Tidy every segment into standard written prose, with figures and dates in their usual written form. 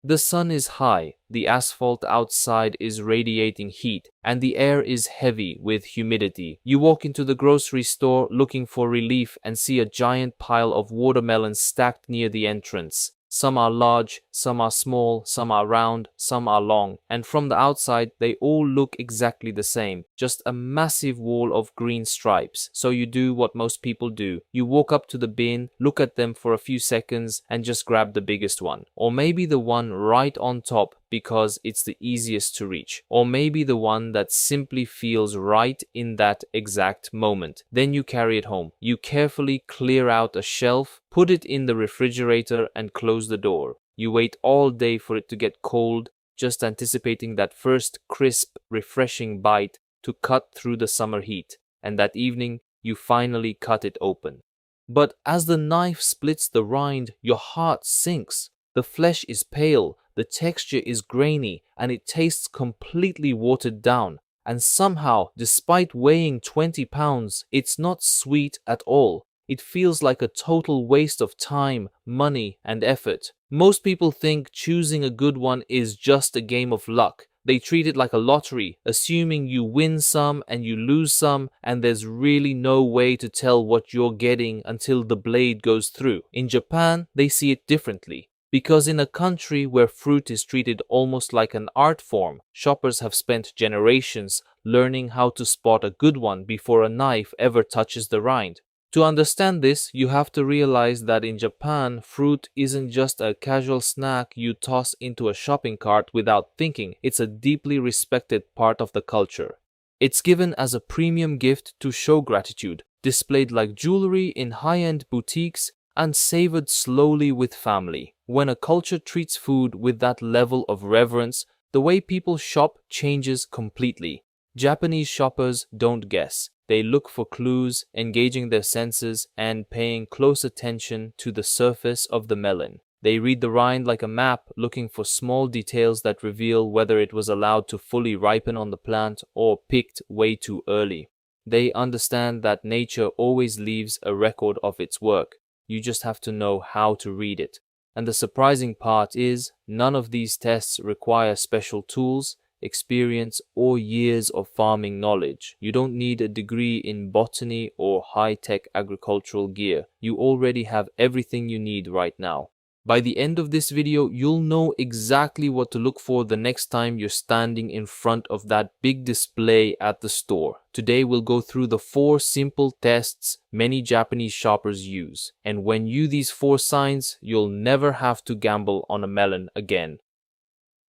The sun is high, the asphalt outside is radiating heat, and the air is heavy with humidity. You walk into the grocery store looking for relief and see a giant pile of watermelons stacked near the entrance. Some are large, some are small, some are round, some are long, and from the outside they all look exactly the same, just a massive wall of green stripes. So you do what most people do. You walk up to the bin, look at them for a few seconds, and just grab the biggest one. Or maybe the one right on top because it's the easiest to reach. Or maybe the one that simply feels right in that exact moment. Then you carry it home. You carefully clear out a shelf, put it in the refrigerator, and close the door. You wait all day for it to get cold, just anticipating that first crisp, refreshing bite to cut through the summer heat. And that evening, you finally cut it open. But as the knife splits the rind, your heart sinks. The flesh is pale, the texture is grainy, and it tastes completely watered down. And somehow, despite weighing 20 pounds, it's not sweet at all. It feels like a total waste of time, money, and effort. Most people think choosing a good one is just a game of luck. They treat it like a lottery, assuming you win some and you lose some, and there's really no way to tell what you're getting until the blade goes through. In Japan, they see it differently. Because in a country where fruit is treated almost like an art form, shoppers have spent generations learning how to spot a good one before a knife ever touches the rind. To understand this, you have to realize that in Japan, fruit isn't just a casual snack you toss into a shopping cart without thinking. It's a deeply respected part of the culture. It's given as a premium gift to show gratitude, displayed like jewelry in high-end boutiques, and savored slowly with family. When a culture treats food with that level of reverence, the way people shop changes completely. Japanese shoppers don't guess. They look for clues, engaging their senses and paying close attention to the surface of the melon. They read the rind like a map, looking for small details that reveal whether it was allowed to fully ripen on the plant or picked way too early. They understand that nature always leaves a record of its work. You just have to know how to read it. And the surprising part is, none of these tests require special tools, experience, or years of farming knowledge. You don't need a degree in botany or high-tech agricultural gear. You already have everything you need right now. By the end of this video, you'll know exactly what to look for the next time you're standing in front of that big display at the store. Today we'll go through the 4 simple tests many Japanese shoppers use. And when you these 4 signs, you'll never have to gamble on a melon again.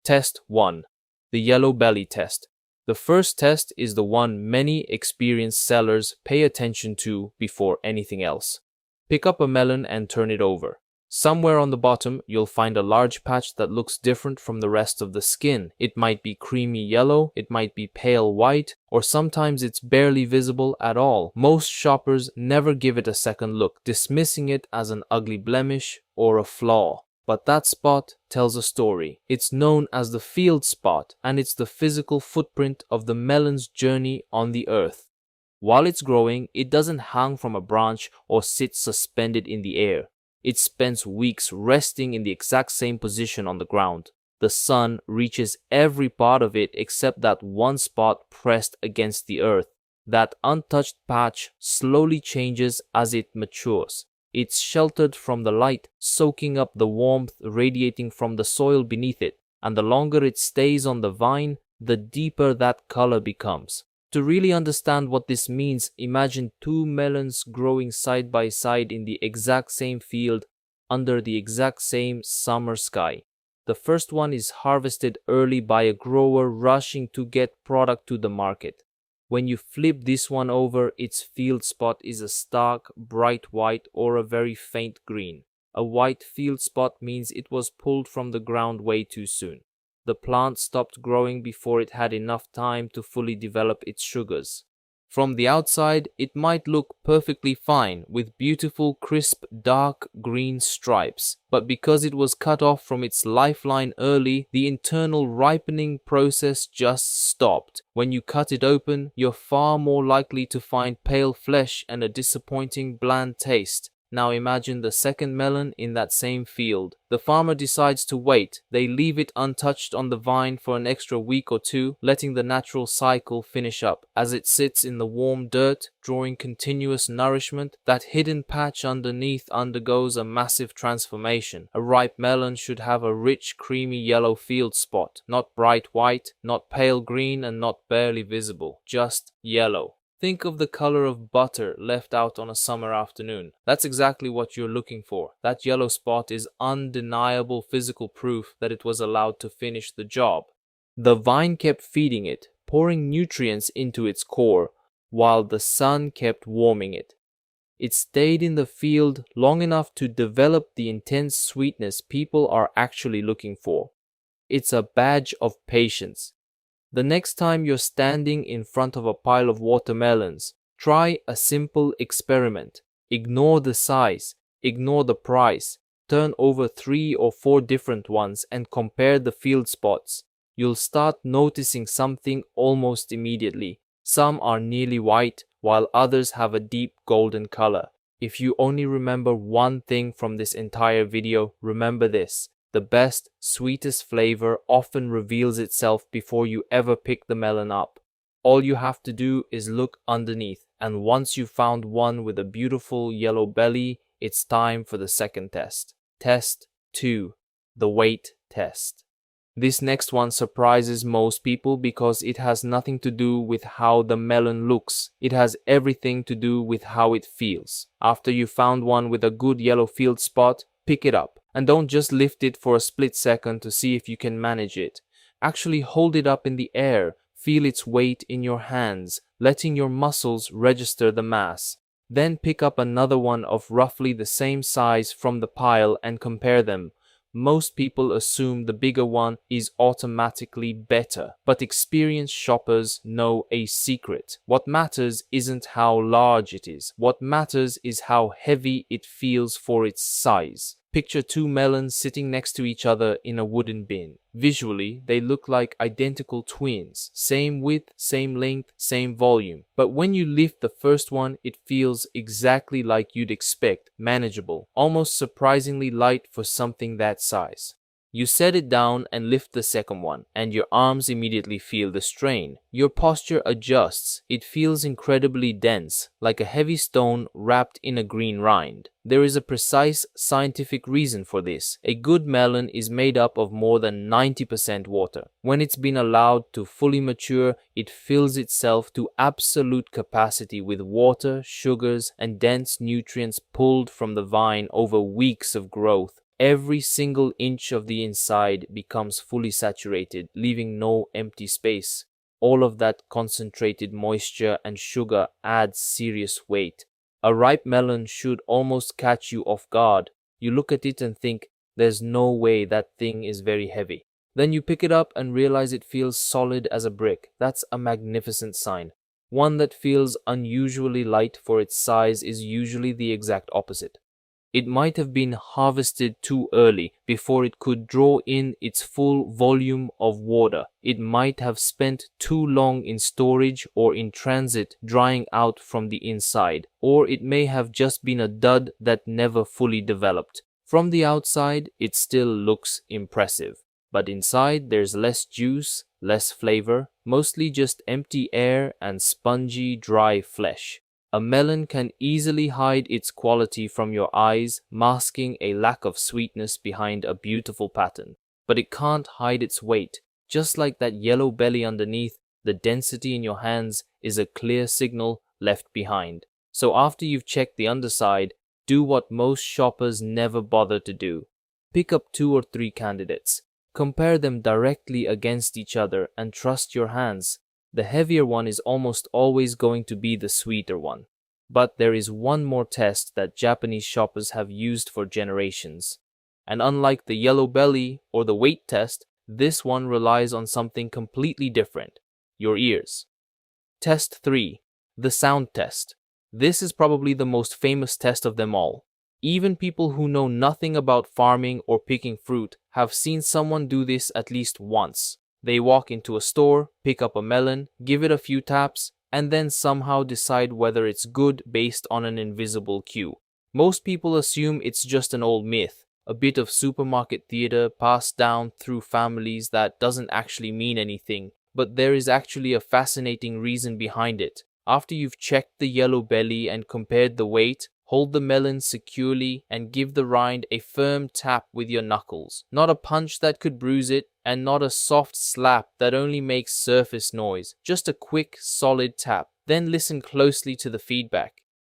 Test 1. The yellow belly test. The first test is the one many experienced sellers pay attention to before anything else. Pick up a melon and turn it over. Somewhere on the bottom, you'll find a large patch that looks different from the rest of the skin. It might be creamy yellow, it might be pale white, or sometimes it's barely visible at all. Most shoppers never give it a second look, dismissing it as an ugly blemish or a flaw. But that spot tells a story. It's known as the field spot, and it's the physical footprint of the melon's journey on the earth. While it's growing, it doesn't hang from a branch or sit suspended in the air. It spends weeks resting in the exact same position on the ground. The sun reaches every part of it except that one spot pressed against the earth. That untouched patch slowly changes as it matures. It's sheltered from the light, soaking up the warmth radiating from the soil beneath it, and the longer it stays on the vine, the deeper that color becomes. To really understand what this means, imagine 2 melons growing side by side in the exact same field under the exact same summer sky. The first one is harvested early by a grower rushing to get product to the market. When you flip this one over, its field spot is a stark, bright white or a very faint green. A white field spot means it was pulled from the ground way too soon. The plant stopped growing before it had enough time to fully develop its sugars. From the outside, it might look perfectly fine with beautiful, crisp, dark green stripes. But because it was cut off from its lifeline early, the internal ripening process just stopped. When you cut it open, you're far more likely to find pale flesh and a disappointing bland taste. Now imagine the second melon in that same field. The farmer decides to wait. They leave it untouched on the vine for an extra week or two, letting the natural cycle finish up. As it sits in the warm dirt, drawing continuous nourishment, that hidden patch underneath undergoes a massive transformation. A ripe melon should have a rich, creamy yellow field spot, not bright white, not pale green, and not barely visible, just yellow. Think of the color of butter left out on a summer afternoon. That's exactly what you're looking for. That yellow spot is undeniable physical proof that it was allowed to finish the job. The vine kept feeding it, pouring nutrients into its core, while the sun kept warming it. It stayed in the field long enough to develop the intense sweetness people are actually looking for. It's a badge of patience. The next time you're standing in front of a pile of watermelons, try a simple experiment. Ignore the size, ignore the price, turn over 3 or 4 different ones and compare the field spots. You'll start noticing something almost immediately. Some are nearly white, while others have a deep golden color. If you only remember one thing from this entire video, remember this. The best, sweetest flavor often reveals itself before you ever pick the melon up. All you have to do is look underneath, and once you've found one with a beautiful yellow belly, it's time for the second test. Test 2. The weight test. This next one surprises most people because it has nothing to do with how the melon looks. It has everything to do with how it feels. After you found one with a good yellow field spot, pick it up. And don't just lift it for a split second to see if you can manage it. Actually hold it up in the air, feel its weight in your hands, letting your muscles register the mass. Then pick up another one of roughly the same size from the pile and compare them. Most people assume the bigger one is automatically better, but experienced shoppers know a secret. What matters isn't how large it is. What matters is how heavy it feels for its size. Picture 2 melons sitting next to each other in a wooden bin. Visually, they look like identical twins. Same width, same length, same volume. But when you lift the first one, it feels exactly like you'd expect. Manageable. Almost surprisingly light for something that size. You set it down and lift the second one, and your arms immediately feel the strain. Your posture adjusts. It feels incredibly dense, like a heavy stone wrapped in a green rind. There is a precise scientific reason for this. A good melon is made up of more than 90% water. When it's been allowed to fully mature, it fills itself to absolute capacity with water, sugars, and dense nutrients pulled from the vine over weeks of growth. Every single inch of the inside becomes fully saturated, leaving no empty space. All of that concentrated moisture and sugar adds serious weight. A ripe melon should almost catch you off guard. You look at it and think, there's no way that thing is very heavy. Then you pick it up and realize it feels solid as a brick. That's a magnificent sign. One that feels unusually light for its size is usually the exact opposite. It might have been harvested too early before it could draw in its full volume of water. It might have spent too long in storage or in transit drying out from the inside, or it may have just been a dud that never fully developed. From the outside, it still looks impressive, but inside there's less juice, less flavor, mostly just empty air and spongy, dry flesh. A melon can easily hide its quality from your eyes, masking a lack of sweetness behind a beautiful pattern. But it can't hide its weight. Just like that yellow belly underneath, the density in your hands is a clear signal left behind. So after you've checked the underside, do what most shoppers never bother to do. Pick up 2 or 3 candidates. Compare them directly against each other and trust your hands. The heavier one is almost always going to be the sweeter one. But there is one more test that Japanese shoppers have used for generations. And unlike the yellow belly or the weight test, this one relies on something completely different: your ears. Test 3. The sound test. This is probably the most famous test of them all. Even people who know nothing about farming or picking fruit have seen someone do this at least once. They walk into a store, pick up a melon, give it a few taps, and then somehow decide whether it's good based on an invisible cue. Most people assume it's just an old myth, a bit of supermarket theater passed down through families that doesn't actually mean anything, but there is actually a fascinating reason behind it. After you've checked the yellow belly and compared the weight, hold the melon securely and give the rind a firm tap with your knuckles. Not a punch that could bruise it, and not a soft slap that only makes surface noise. Just a quick, solid tap. Then listen closely to the feedback.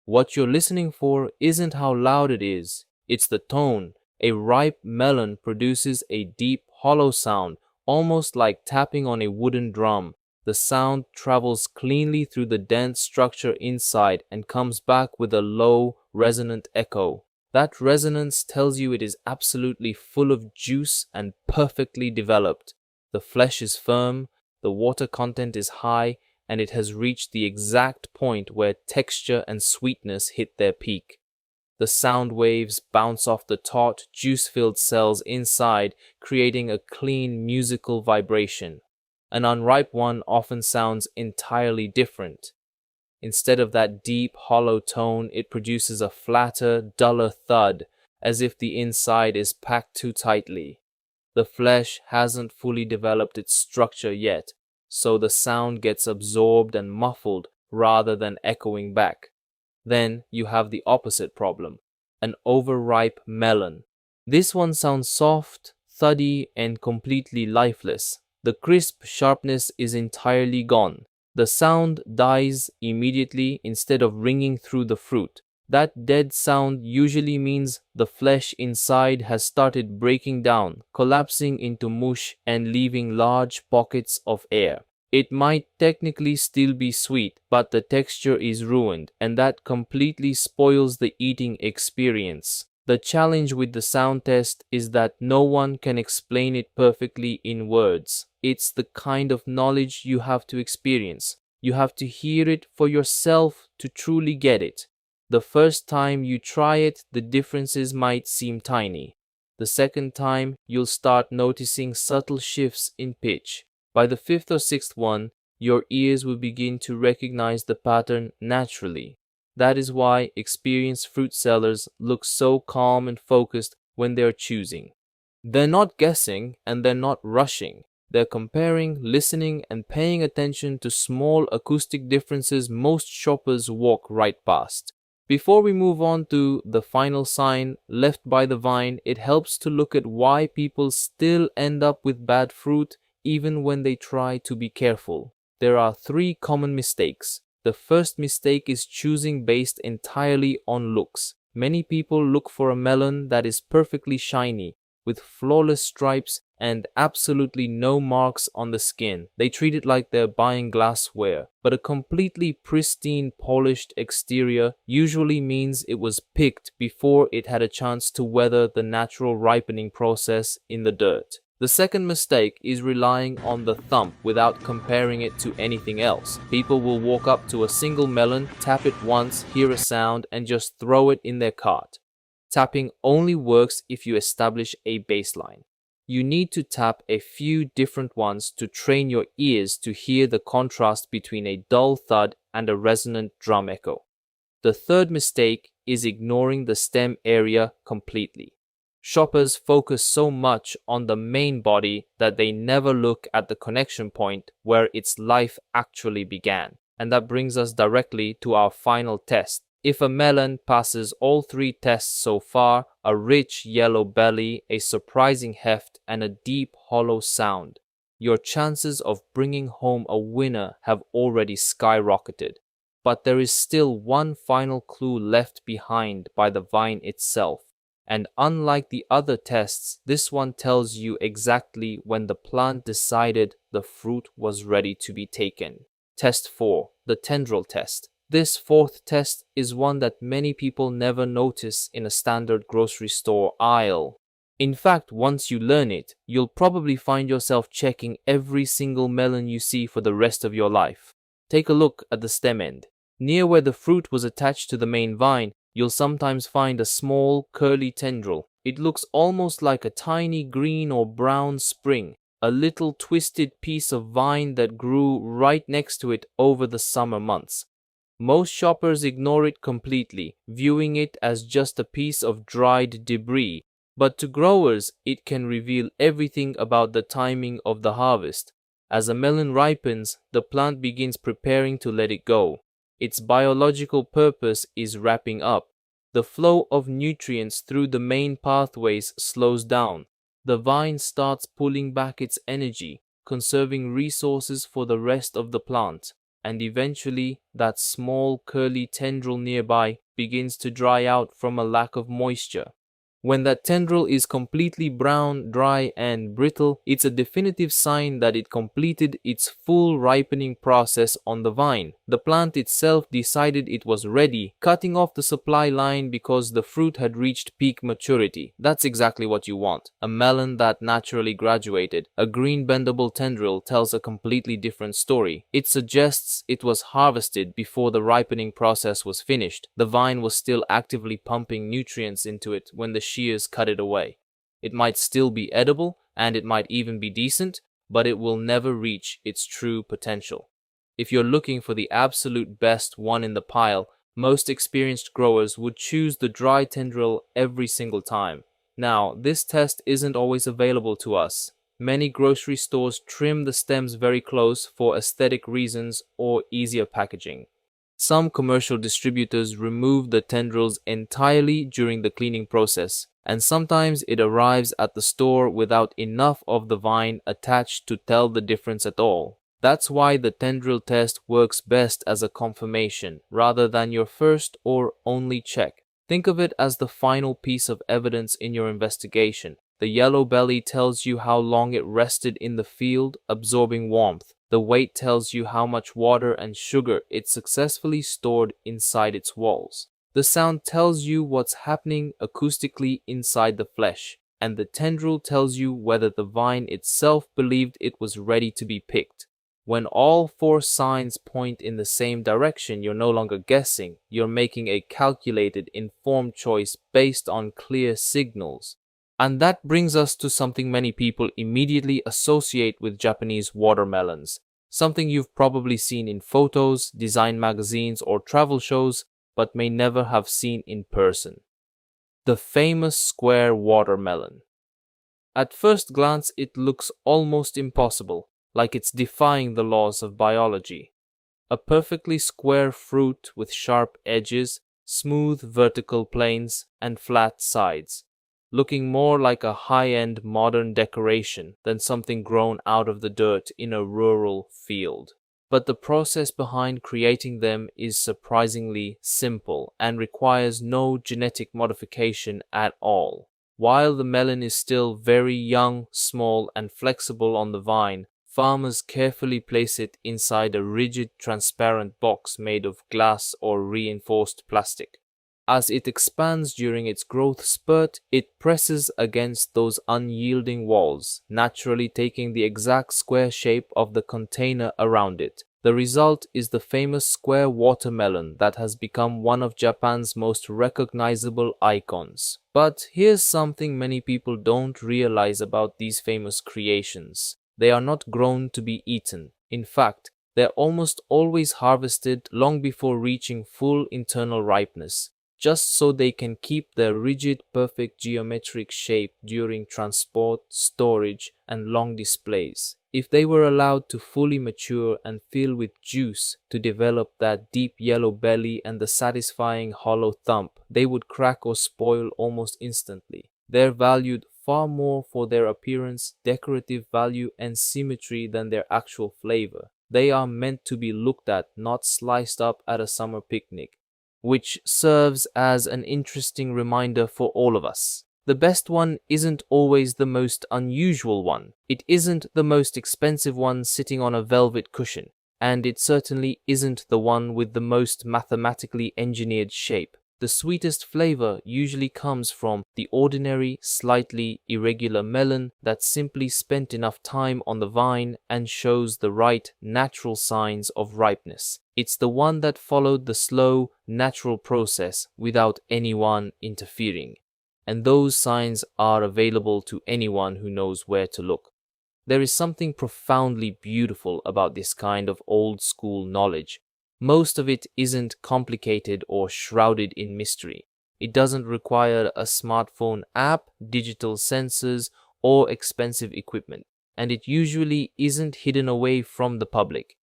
What you're listening for isn't how loud it is, it's the tone. A ripe melon produces a deep, hollow sound, almost like tapping on a wooden drum. The sound travels cleanly through the dense structure inside and comes back with a low, resonant echo. That resonance tells you it is absolutely full of juice and perfectly developed. The flesh is firm, the water content is high, and it has reached the exact point where texture and sweetness hit their peak. The sound waves bounce off the taut, juice-filled cells inside, creating a clean musical vibration. An unripe one often sounds entirely different. Instead of that deep, hollow tone, it produces a flatter, duller thud, as if the inside is packed too tightly. The flesh hasn't fully developed its structure yet, so the sound gets absorbed and muffled rather than echoing back. Then you have the opposite problem, an overripe melon. This one sounds soft, thuddy, and completely lifeless. The crisp sharpness is entirely gone. The sound dies immediately instead of ringing through the fruit. That dead sound usually means the flesh inside has started breaking down, collapsing into mush and leaving large pockets of air. It might technically still be sweet, but the texture is ruined, and that completely spoils the eating experience. The challenge with the sound test is that no one can explain it perfectly in words. It's the kind of knowledge you have to experience. You have to hear it for yourself to truly get it. The first time you try it, the differences might seem tiny. The second time, you'll start noticing subtle shifts in pitch. By the fifth or sixth one, your ears will begin to recognize the pattern naturally. That is why experienced fruit sellers look so calm and focused when they're choosing. They're not guessing and they're not rushing. They're comparing, listening, and paying attention to small acoustic differences most shoppers walk right past. Before we move on to the final sign left by the vine, it helps to look at why people still end up with bad fruit even when they try to be careful. There are 3 common mistakes. The first mistake is choosing based entirely on looks. Many people look for a melon that is perfectly shiny, with flawless stripes and absolutely no marks on the skin. They treat it like they're buying glassware, but a completely pristine, polished exterior usually means it was picked before it had a chance to weather the natural ripening process in the dirt. The second mistake is relying on the thumb without comparing it to anything else. People will walk up to a single melon, tap it once, hear a sound, and just throw it in their cart. Tapping only works if you establish a baseline. You need to tap a few different ones to train your ears to hear the contrast between a dull thud and a resonant drum echo. The third mistake is ignoring the stem area completely. Shoppers focus so much on the main body that they never look at the connection point where its life actually began. And that brings us directly to our final test. If a melon passes all 3 tests so far, a rich yellow belly, a surprising heft, and a deep hollow sound, your chances of bringing home a winner have already skyrocketed. But there is still one final clue left behind by the vine itself. And unlike the other tests, this one tells you exactly when the plant decided the fruit was ready to be taken. Test 4, the Tendril Test. This 4th test is one that many people never notice in a standard grocery store aisle. In fact, once you learn it, you'll probably find yourself checking every single melon you see for the rest of your life. Take a look at the stem end. Near where the fruit was attached to the main vine, you'll sometimes find a small, curly tendril. It looks almost like a tiny green or brown spring, a little twisted piece of vine that grew right next to it over the summer months. Most shoppers ignore it completely, viewing it as just a piece of dried debris, but to growers, it can reveal everything about the timing of the harvest. As a melon ripens, the plant begins preparing to let it go. Its biological purpose is wrapping up. The flow of nutrients through the main pathways slows down. The vine starts pulling back its energy, conserving resources for the rest of the plant, and eventually that small curly tendril nearby begins to dry out from a lack of moisture. When that tendril is completely brown, dry, and brittle, it's a definitive sign that it completed its full ripening process on the vine. The plant itself decided it was ready, cutting off the supply line because the fruit had reached peak maturity. That's exactly what you want. A melon that naturally graduated. A green bendable tendril tells a completely different story. It suggests it was harvested before the ripening process was finished. The vine was still actively pumping nutrients into it when the shears cut it away. It might still be edible, and it might even be decent, but it will never reach its true potential. If you're looking for the absolute best one in the pile, most experienced growers would choose the dry tendril every single time. Now, this test isn't always available to us. Many grocery stores trim the stems very close for aesthetic reasons or easier packaging. Some commercial distributors remove the tendrils entirely during the cleaning process, and sometimes it arrives at the store without enough of the vine attached to tell the difference at all. That's why the Tendril test works best as a confirmation rather than your first or only check. Think of it as the final piece of evidence in your investigation. The yellow belly tells you how long it rested in the field, absorbing warmth. The weight tells you how much water and sugar it successfully stored inside its walls. The sound tells you what's happening acoustically inside the flesh, and the tendril tells you whether the vine itself believed it was ready to be picked. When all four signs point in the same direction, you're no longer guessing. You're making a calculated, informed choice based on clear signals. And that brings us to something many people immediately associate with Japanese watermelons. Something you've probably seen in photos, design magazines, or travel shows, but may never have seen in person. The famous square watermelon. At first glance, it looks almost impossible, like it's defying the laws of biology. A perfectly square fruit with sharp edges, smooth vertical planes, and flat sides, looking more like a high-end modern decoration than something grown out of the dirt in a rural field. But the process behind creating them is surprisingly simple and requires no genetic modification at all. While the melon is still very young, small, and flexible on the vine, farmers carefully place it inside a rigid, transparent box made of glass or reinforced plastic. As it expands during its growth spurt, it presses against those unyielding walls, naturally taking the exact square shape of the container around it. The result is the famous square watermelon that has become one of Japan's most recognizable icons. But here's something many people don't realize about these famous creations. They are not grown to be eaten. In fact, they're almost always harvested long before reaching full internal ripeness, just so they can keep their rigid, perfect geometric shape during transport, storage, and long displays. If they were allowed to fully mature and fill with juice to develop that deep yellow belly and the satisfying hollow thump, they would crack or spoil almost instantly. They're valued far more for their appearance, decorative value, and symmetry than their actual flavor. They are meant to be looked at, not sliced up at a summer picnic, which serves as an interesting reminder for all of us. The best one isn't always the most unusual one. It isn't the most expensive one sitting on a velvet cushion, and it certainly isn't the one with the most mathematically engineered shape. The sweetest flavor usually comes from the ordinary, slightly irregular melon that simply spent enough time on the vine and shows the right natural signs of ripeness. It's the one that followed the slow, natural process without anyone interfering. And those signs are available to anyone who knows where to look. There is something profoundly beautiful about this kind of old-school knowledge. Most of it isn't complicated or shrouded in mystery. It doesn't require a smartphone app, digital sensors, or expensive equipment, and it usually isn't hidden away from the public.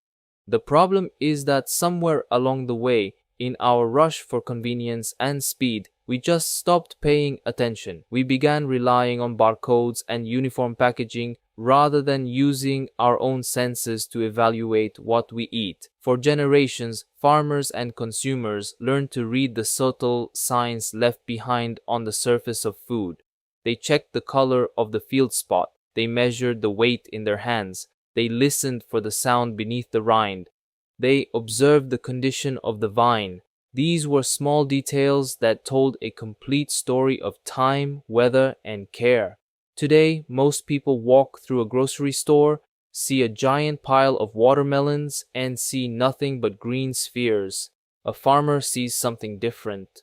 The problem is that somewhere along the way, in our rush for convenience and speed, we just stopped paying attention. We began relying on barcodes and uniform packaging rather than using our own senses to evaluate what we eat. For generations, farmers and consumers learned to read the subtle signs left behind on the surface of food. They checked the color of the field spot. They measured the weight in their hands. They listened for the sound beneath the rind. They observed the condition of the vine. These were small details that told a complete story of time, weather, and care. Today, most people walk through a grocery store, see a giant pile of watermelons, and see nothing but green spheres. A farmer sees something different.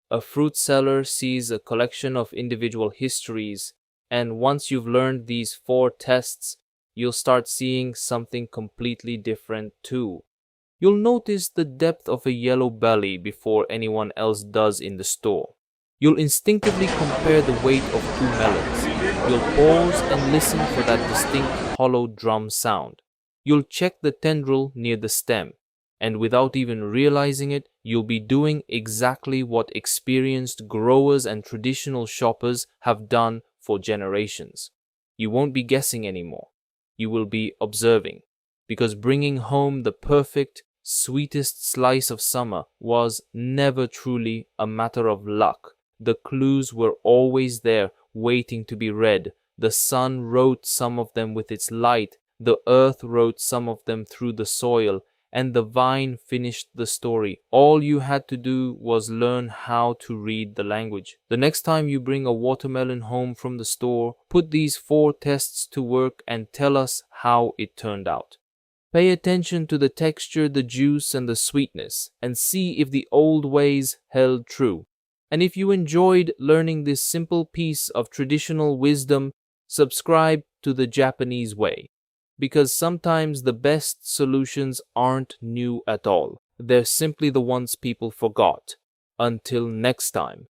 A fruit seller sees a collection of individual histories. And once you've learned these 4 tests, you'll start seeing something completely different too. You'll notice the depth of a yellow belly before anyone else does in the store. You'll instinctively compare the weight of 2 melons. You'll pause and listen for that distinct hollow drum sound. You'll check the tendril near the stem, and without even realizing it, you'll be doing exactly what experienced growers and traditional shoppers have done for generations. You won't be guessing anymore. You will be observing, because bringing home the perfect, sweetest slice of summer was never truly a matter of luck. The clues were always there, waiting to be read. The sun wrote some of them with its light, the earth wrote some of them through the soil, and the vine finished the story. All you had to do was learn how to read the language. The next time you bring a watermelon home from the store, put these 4 tests to work and tell us how it turned out. Pay attention to the texture, the juice, and the sweetness, and see if the old ways held true. And if you enjoyed learning this simple piece of traditional wisdom, subscribe to the Japanese way. Because sometimes the best solutions aren't new at all. They're simply the ones people forgot. Until next time.